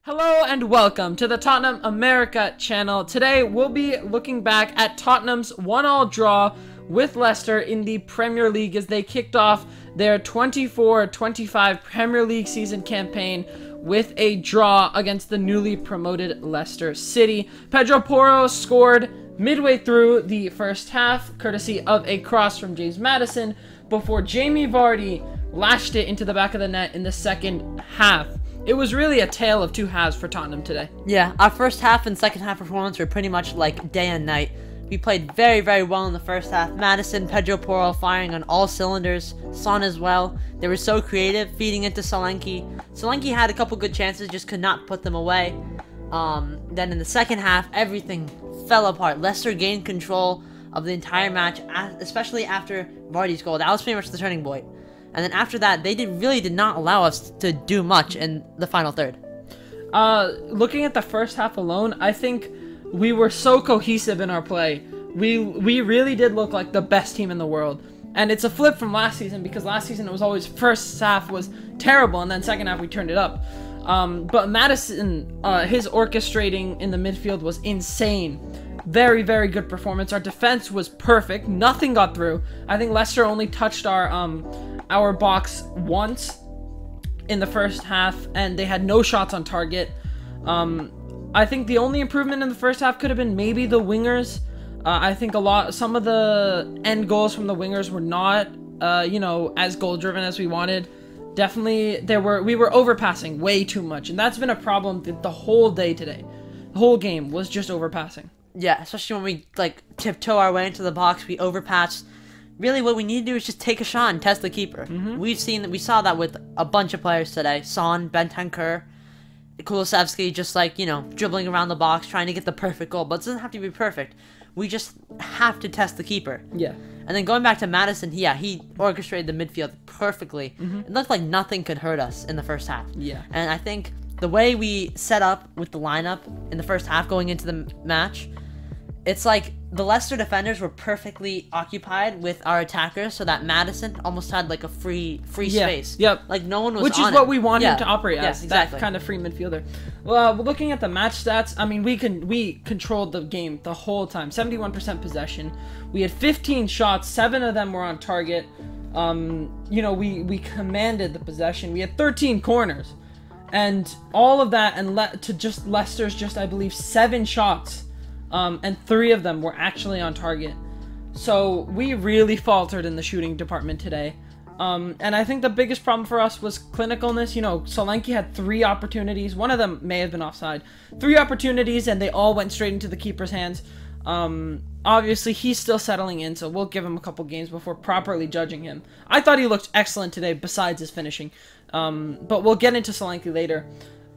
Hello and welcome to the Tottenham America channel. Today we'll be looking back at Tottenham's 1-1 draw with Leicester in the Premier League as they kicked off their 24-25 Premier League season campaign with a draw against the newly promoted Leicester City. Pedro Porro scored midway through the first half, courtesy of a cross from James Maddison, before Jamie Vardy lashed it into the back of the net in the second half. It was really a tale of two halves for Tottenham today. Yeah, our first half and second half performance were pretty much like day and night. We played very, very well in the first half. Maddison, Pedro Porro firing on all cylinders. Son as well. They were so creative, feeding into Solanke. Solanke had a couple good chances, just could not put them away. Then in the second half, everything fell apart. Leicester gained control of the entire match, especially after Vardy's goal. That was pretty much the turning point. And then after that, they really did not allow us to do much in the final third. Looking at the first half alone, I think we were so cohesive in our play. We really did look like the best team in the world. And it's a flip from last season, because last season it was always first half was terrible, and then second half we turned it up. But Maddison, his orchestrating in the midfield was insane. Very, very good performance. Our defense was perfect. Nothing got through. I think Leicester only touched our box once in the first half, and they had no shots on target. I think the only improvement in the first half could have been maybe the wingers. I think some of the end goals from the wingers were not, as goal driven as we wanted. Definitely, we were overpassing way too much, and that's been a problem the whole day today. The whole game was just overpassing. Yeah, especially when we tiptoe our way into the box, we overpass. Really, what we need to do is just take a shot and test the keeper. We saw that with a bunch of players today. Son, Bentancur, Kulusevski, just dribbling around the box, trying to get the perfect goal. But it doesn't have to be perfect. We just have to test the keeper. Yeah. And then going back to Maddison, he orchestrated the midfield perfectly. It looked like nothing could hurt us in the first half. Yeah. And I think the way we set up with the lineup in the first half going into the match, it's like the Leicester defenders were perfectly occupied with our attackers, so that Maddison almost had a free space. Yep. Like no one was Which on is what him. we wanted him to operate as. Yes, exactly. That kind of free midfielder. Well, looking at the match stats, I mean, we controlled the game the whole time. 71% possession. We had 15 shots. 7 of them were on target. We commanded the possession. We had 13 corners, and all of that, and Leicester's I believe 7 shots. And 3 of them were actually on target. So we really faltered in the shooting department today. And I think the biggest problem for us was clinicalness. Solanke had 3 opportunities. One of them may have been offside. 3 opportunities, and they all went straight into the keeper's hands. Obviously, he's still settling in, so we'll give him a couple games before properly judging him. I thought he looked excellent today, besides his finishing. But we'll get into Solanke later.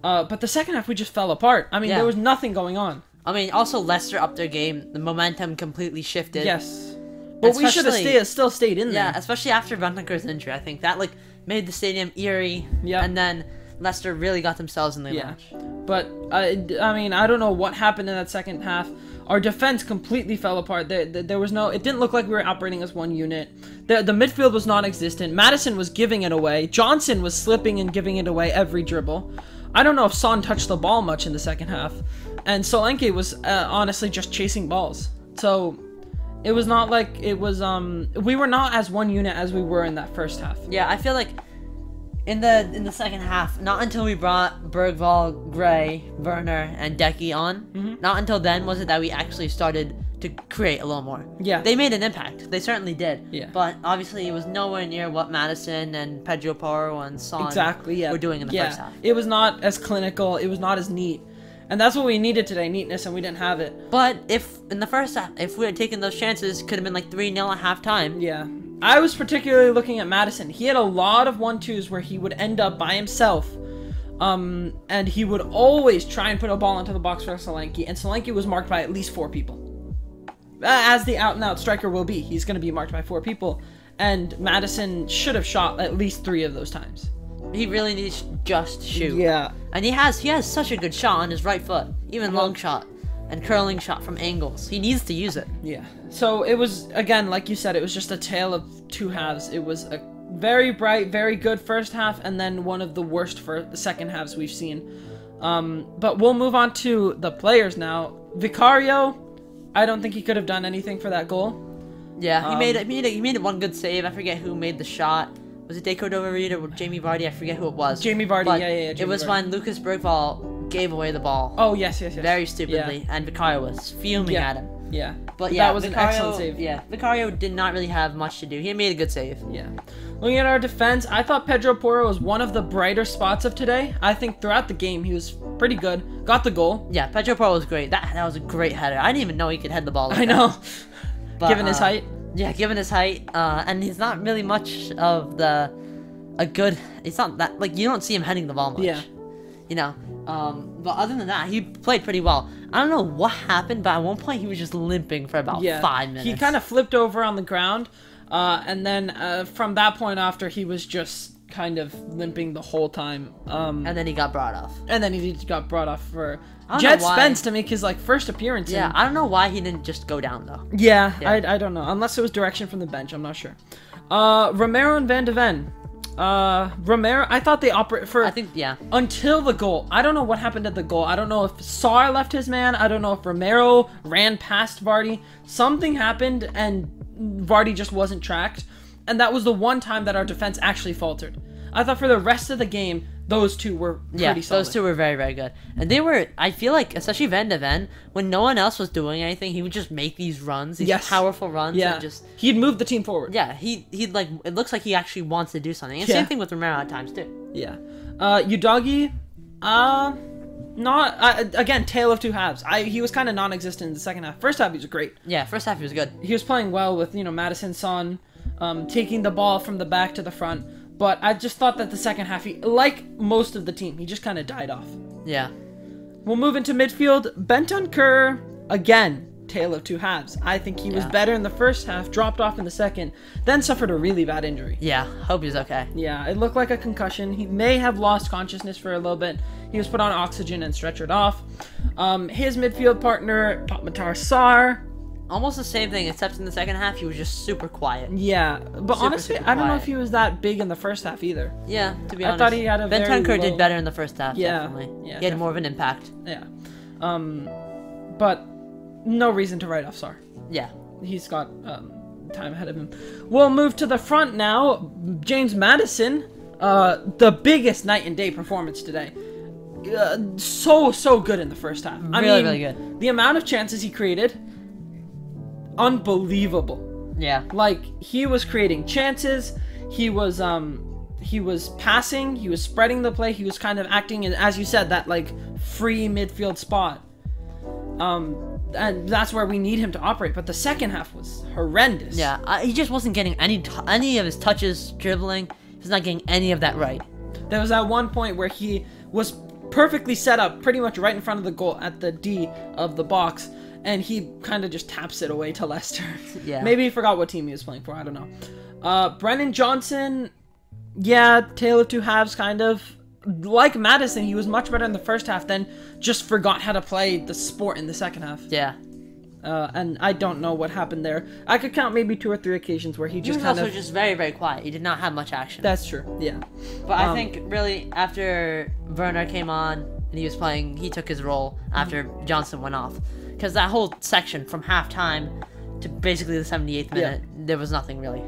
But the second half, we just fell apart. I mean, there was nothing going on. I mean, also Leicester upped their game. The momentum completely shifted. Yes. But we should have still stayed in there. Yeah, especially after Bentancur's injury. I think that made the stadium eerie. Yeah. And then Leicester really got themselves in the match. But I mean, I don't know what happened in that second half. Our defense completely fell apart. There was no. It didn't look like we were operating as one unit. The midfield was non-existent. Maddison was giving it away. Johnson was slipping and giving it away every dribble. I don't know if Son touched the ball much in the second half. And Solanke was honestly just chasing balls. So it was not like it was we were not as one unit as we were in that first half. Yeah, I feel like in the second half, not until we brought Bergvall, Gray, Werner, and Decky on, not until then was it that we actually started to create a little more. Yeah. They made an impact. They certainly did. Yeah. But obviously it was nowhere near what Madison and Pedro Porro and Son were doing in the first half. It was not as clinical. It was not as neat. And that's what we needed today, neatness, and we didn't have it. But if in the first half, if we had taken those chances, could have been 3-0 at halftime. Yeah. I was particularly looking at Maddison. He had a lot of 1-2s where he would end up by himself. And he would always try and put a ball into the box for Solanke, and Solanke was marked by at least 4 people. As the out-and-out striker will be, he's going to be marked by 4 people. And Maddison should have shot at least 3 of those times. He really needs to just shoot. Yeah. And he has such a good shot on his right foot. Even long shot and curling shot from angles. He needs to use it. Yeah. So it was, again, like you said, it was just a tale of two halves. It was a very bright, very good first half, and then one of the worst for the second halves we've seen. But we'll move on to the players now. Vicario, I don't think he could have done anything for that goal. Yeah, he made one good save. I forget who made the shot. Was it De Cordova-Reid or Jamie Vardy? I forget who it was. Jamie Vardy, but yeah. It was when Lucas Bergvall gave away the ball. Oh, yes. Very stupidly, and Vicario was fuming at him. Yeah. But yeah, that was an excellent save. Yeah, Vicario did not really have much to do. He made a good save. Yeah. Looking at our defense, I thought Pedro Porro was one of the brighter spots of today. I think throughout the game he was pretty good. Got the goal. Yeah, Pedro Porro was great. That was a great header. I didn't even know he could head the ball like I know. But, given his height. Yeah, given his height, and he's not really much of it's not that, like, you don't see him heading the ball much. Yeah. You know, but other than that, he played pretty well. I don't know what happened, but at one point he was just limping for about 5 minutes. He kind of flipped over on the ground, and then from that point after, he was just kind of limping the whole time. And then he got brought off. And then he got brought off for Jed Spence to make his first appearance. Yeah, I don't know why he didn't just go down though. Yeah. I don't know, unless it was direction from the bench. I'm not sure. Romero and Van de Ven. Romero, I thought they operate for... I think, yeah. Until the goal. I don't know what happened at the goal. I don't know if Sarr left his man. I don't know if Romero ran past Vardy. Something happened and Vardy just wasn't tracked. And that was the one time that our defense actually faltered. I thought for the rest of the game, those two were pretty solid. Those two were very, very good. And they were, I feel like, especially Van de Ven, when no one else was doing anything, he would just make these runs, these powerful runs. Yeah. And just, he'd move the team forward. Yeah, he'd like, it looks like he actually wants to do something. And same thing with Romero at times, too. Yeah. Udagi, again, tale of two halves. He was kind of non-existent in the second half. First half, he was great. Yeah, first half he was good. He was playing well with, Madison, Son, taking the ball from the back to the front. But I just thought that the second half, he, like most of the team, he just kind of died off. Yeah. We'll move into midfield. Bentancur, again, tale of two halves. I think he was better in the first half, dropped off in the second, then suffered a really bad injury. Yeah, hope he's okay. Yeah, it looked like a concussion. He may have lost consciousness for a little bit. He was put on oxygen and stretchered off. His midfield partner, Pape-Matar Sarr. Almost the same thing, except in the second half, he was just super quiet. Yeah, but honestly, I don't know if he was that big in the first half either. Yeah, to be honest. I thought he had a Bentancur did better in the first half, yeah, definitely. Yeah, he had more of an impact. Yeah. But no reason to write off Sarr. Yeah. He's got time ahead of him. We'll move to the front now. James Maddison, the biggest night and day performance today. So good in the first half. Really good. The amount of chances he created, unbelievable. Yeah. Like, he was creating chances, he was passing, he was spreading the play, he was kind of acting in, as you said, that free midfield spot. And that's where we need him to operate. But the second half was horrendous. Yeah, he just wasn't getting any of his touches, dribbling. He's not getting any of that right. There was that one point where he was perfectly set up, pretty much right in front of the goal at the D of the box, and he kind of just taps it away to Leicester. Yeah. Maybe he forgot what team he was playing for. I don't know. Brennan Johnson, yeah, tale of two halves, kind of. Like Maddison, he was much better in the first half, then just forgot how to play the sport in the second half. Yeah. And I don't know what happened there. I could count maybe 2 or 3 occasions where he just was also just very, very quiet. He did not have much action. That's true, yeah. But I think, really, after Werner came on and he was playing, he took his role after Johnson went off. Because that whole section from halftime to basically the 78th minute, there was nothing really.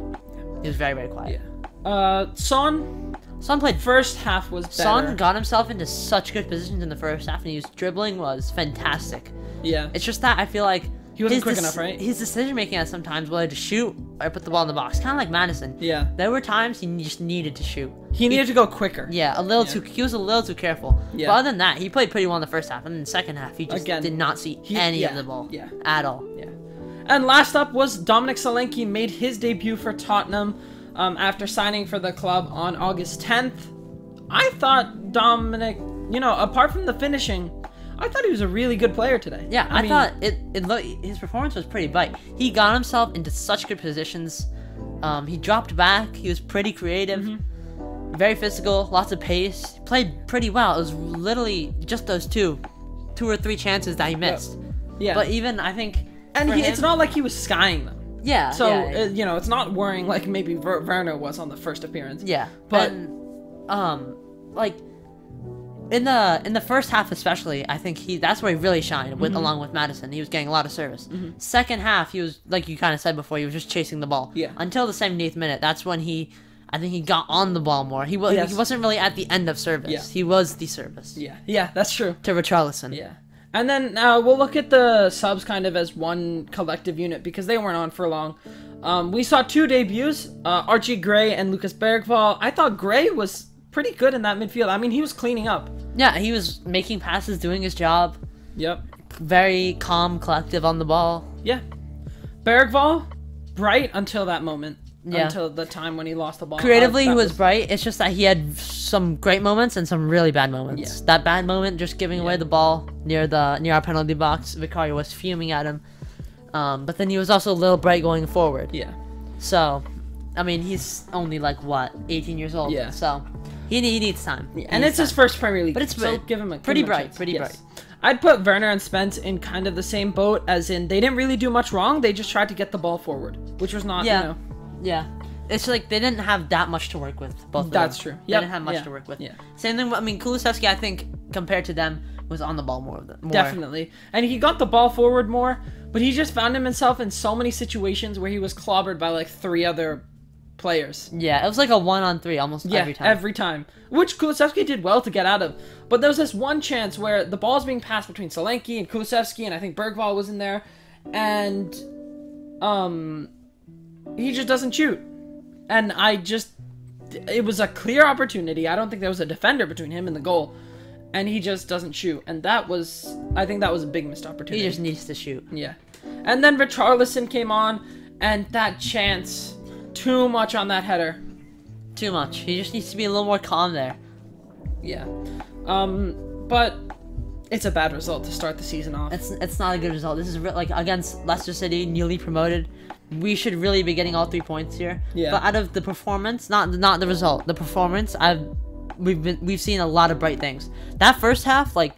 He was very, very quiet. Yeah. Son played first half was better. Son got himself into such good positions in the first half, and he was dribbling was fantastic. Yeah. It's just that I feel like he wasn't quick enough, right? His decision making at sometimes whether to shoot or put the ball in the box, kind of like Madison. Yeah. There were times he just needed to shoot. He needed to go quicker. Yeah, he was a little too careful. Yeah. But other than that, he played pretty well in the first half, and in the second half, he just did not see any of the ball at all. Yeah. And last up was Dominic Solanke made his debut for Tottenham after signing for the club on August 10th. I thought Dominic, apart from the finishing, I thought he was a really good player today. Yeah, I mean, thought his performance was pretty bright. He got himself into such good positions. He dropped back. He was pretty creative, very physical, lots of pace. He played pretty well. It was literally just those two or three chances that he missed. Yeah. But even I think, and it's not like he was skying them. Yeah. So it's not worrying like maybe Werner was on the first appearance. Yeah. But in the first half especially, I think that's where he really shined along with Madison. He was getting a lot of service. Second half, he was, like you kind of said before, he was just chasing the ball. Yeah. Until the 78th minute, that's when I think he got on the ball more. He wasn't really at the end of service. Yeah. He was the service. Yeah, that's true. To Richarlison. Yeah. And then we'll look at the subs kind of as one collective unit because they weren't on for long. We saw 2 debuts, Archie Gray and Lucas Bergvall. I thought Gray was pretty good in that midfield. I mean, he was cleaning up. Yeah, he was making passes, doing his job. Yep. Very calm, collective on the ball. Yeah. Bergvall, bright until that moment. Yeah. Until the time when he lost the ball. Creatively, he was bright. It's just that he had some great moments and some really bad moments. Yeah. That bad moment, just giving away the ball near our penalty box. Vicario was fuming at him. But then he was also a little bright going forward. Yeah. So, I mean, he's only like, what, 18 years old? Yeah. So, he needs time. And it's his first Premier League. But it's so give him a pretty give him a bright. chance. Pretty Yes. bright. I'd put Werner and Spence in kind of the same boat, as in they didn't really do much wrong. They just tried to get the ball forward, which was not, Yeah. you know. Yeah. It's like they didn't have that much to work with, both of them. That's true. They didn't have much to work with. Yeah. Same thing, I mean, Kulusevski, I think, compared to them, was on the ball more. Definitely. And he got the ball forward more, but he just found himself in so many situations where he was clobbered by like 3 other players. Yeah, it was like a 1-on-3 almost every time. Every time. Which Kulusevski did well to get out of. But there was this one chance where the ball's being passed between Solanke and Kulusevski, and I think Bergvall was in there, and he just doesn't shoot. And it was a clear opportunity. I don't think there was a defender between him and the goal. And he just doesn't shoot. And I think that was a big missed opportunity. He just needs to shoot. Yeah. And then Richarlison came on, and that chance, too much on that header. Too much. He just needs to be a little more calm there. Yeah. But it's a bad result to start the season off. It's not a good result. This is like against Leicester City, newly promoted. We should really be getting all 3 points here. Yeah. But out of the performance, not the result, the performance, we've seen a lot of bright things. That first half, like,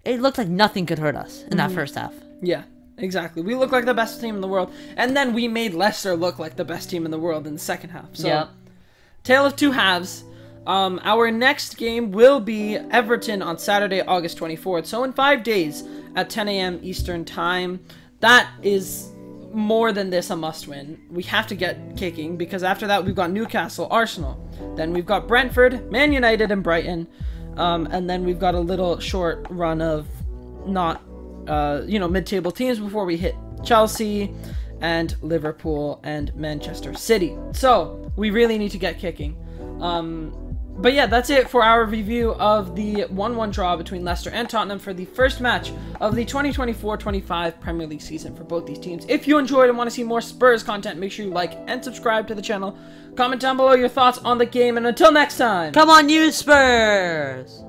it looked like nothing could hurt us in that first half. Yeah, exactly. We look like the best team in the world, and then we made Leicester look like the best team in the world in the second half. So, yeah. Tale of 2 halves. Our next game will be Everton on Saturday, August 24th. So in 5 days at 10 a.m. Eastern Time. That is more than this a must-win. We have to get kicking, because after that we've got Newcastle, Arsenal. Then we've got Brentford, Man United, and Brighton. And then we've got a little short run of not, mid-table teams before we hit Chelsea and Liverpool and Manchester City. So we really need to get kicking. But yeah, that's it for our review of the 1-1 draw between Leicester and Tottenham for the first match of the 2024-25 Premier League season for both these teams. If you enjoyed and want to see more Spurs content, make sure you like and subscribe to the channel. Comment down below your thoughts on the game, and until next time, come on, you Spurs!